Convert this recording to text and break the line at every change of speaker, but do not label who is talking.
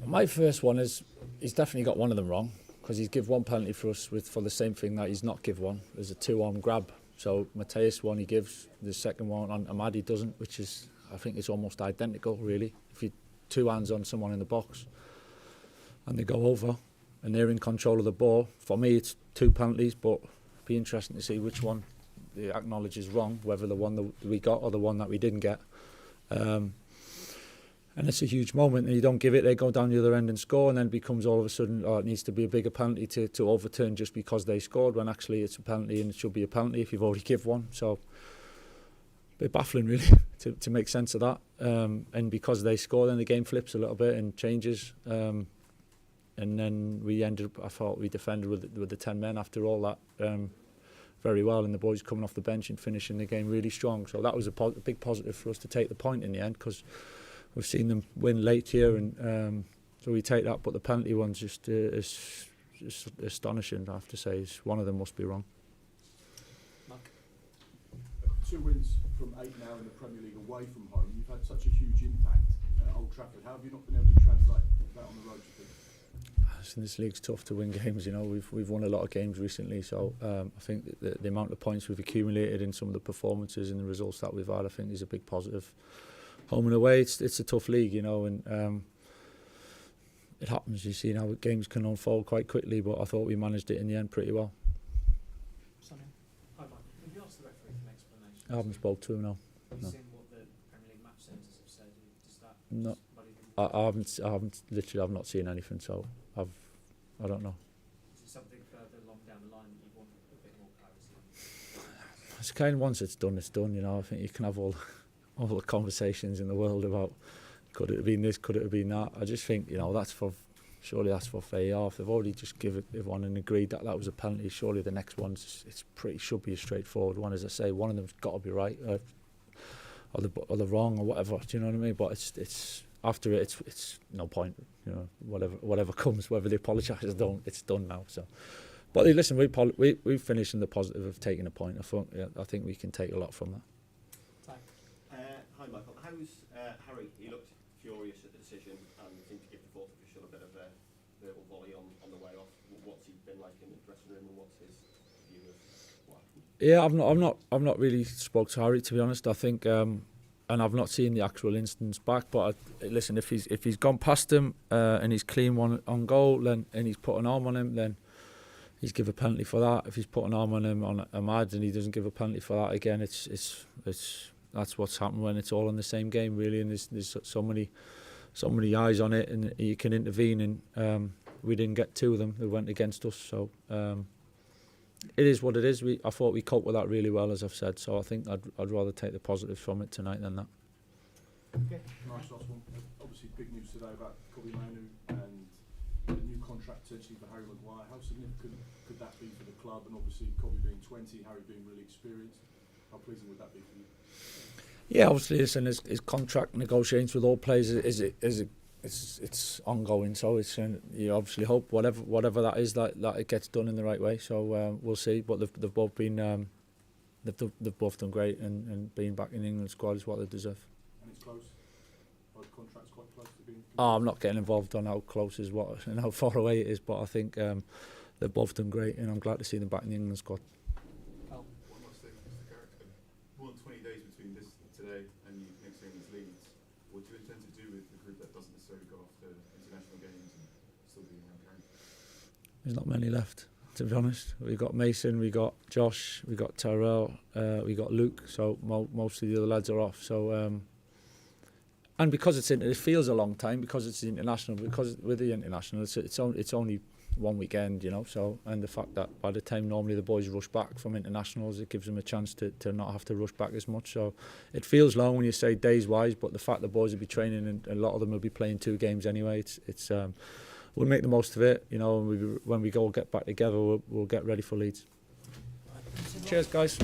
My first one is he's definitely got one of them wrong, because he's give one penalty for us for the same thing that he's not give one. There's a two-arm grab. So Mateus one he gives, the second one on Amadi doesn't, which is, I think it's almost identical really. If you two hands on someone in the box and they go over and they're in control of the ball, for me it's two penalties, but it'd be interesting to see which one they acknowledge is wrong, whether the one that we got or the one that we didn't get. And it's a huge moment, and you don't give it, they go down the other end and score, and then it becomes all of a sudden, it needs to be a bigger penalty to overturn just because they scored, when actually it's a penalty and it should be a penalty if you've already give one. So, a bit baffling really to make sense of that. And because they score, then the game flips a little bit and changes. And then we ended up, I thought we defended with the 10 men after all that very well, and the boys coming off the bench and finishing the game really strong. So that was a big positive for us to take the point in the end, because we've seen them win late here, and so we take that. But the penalty one's just astonishing, I have to say. One of them must be wrong.
Mark.
2 wins from 8 now in the Premier League away from home. You've had such a huge impact at Old Trafford. How have you not been able to translate that on the road, do you think?
This league's tough to win games, you know. We've won a lot of games recently, so I think the amount of points we've accumulated in some of the performances and the results that we've had, I think, is a big positive. Home and away, it's a tough league, you know, and it happens. You see how games can unfold quite quickly, but I thought we managed it in the end pretty well.
Sonny. Hi, Mike. Have you asked the referee for an explanation?
I haven't spoke to him, no.
Have you
No.
seen what the Premier League match centres have said? Does that
No.
just muddy things?
I haven't literally, I've not seen anything, so I don't know.
Is it something further along down the line that you want a bit more clarity on?
It's kind of, once it's done, you know. I think you can have all the conversations in the world about could it have been this, could it have been that. I just think, you know, surely that's for VAR. If they've already just given one and agreed that was a penalty, surely the next one should be a straightforward one. As I say, one of them's got to be right, or the wrong, or whatever. Do you know what I mean? But it's after it's no point. You know, whatever comes, whether they apologise or don't, it's done now. So, but listen, we finished in the positive of taking a point. I think we can take a lot from that.
Hi Michael, how's Harry? He looked furious at the decision and seemed to give the fourth official a bit of a verbal volley on the way off. What's he been like in the dressing room, and what's his view of what happened?
Yeah, I've not really spoke to Harry, to be honest. I think, and I've not seen the actual instance back. But listen, if he's gone past him and he's clean one on goal, then and he's put an arm on him, then he's give a penalty for that. If he's put an arm on him on Ahmad and he doesn't give a penalty for that, again, it's that's what's happened when it's all in the same game, really, and there's so many eyes on it, and you can intervene, and we didn't get 2 of them who went against us, so it is what it is. I thought we coped with that really well, as I've said, so I think I'd rather take the positives from it tonight than that.
Okay.
Nice last one. Obviously big news today about Kobe Manu and the new contract potentially for Harry Maguire. How significant could that be for the club? And obviously Kobe being 20, Harry being really experienced, how pleasing would that be for you?
Yeah, obviously, listen, his contract negotiations with all players it's ongoing. So it's you obviously hope whatever that is that it gets done in the right way. So we'll see. But they've both been they've both done great, and being back in the England squad is what they deserve.
And it's close. Both contracts quite close to being.
I'm not getting involved on how close is what and how far away it is, but I think they've both done great, and I'm glad to see them back in the England squad.
One last thing, Mr. Character. More than 20 days between this today and you next England's Leeds. What do you intend to do with the group that doesn't necessarily go off to international games and still be around Carrington?
There's not many left, to be honest. We got Mason, we got Josh, we got Tyrell, we got Luke. So most of the other lads are off. So and because it feels a long time because it's the international. Because with the international, it's only one weekend, you know. So and the fact that by the time normally the boys rush back from internationals, it gives them a chance to not have to rush back as much. So it feels long when you say days wise, but the fact the boys will be training and a lot of them will be playing 2 games anyway. It's we'll make the most of it, you know. And when we go get back together, we'll get ready for Leeds. Cheers, guys.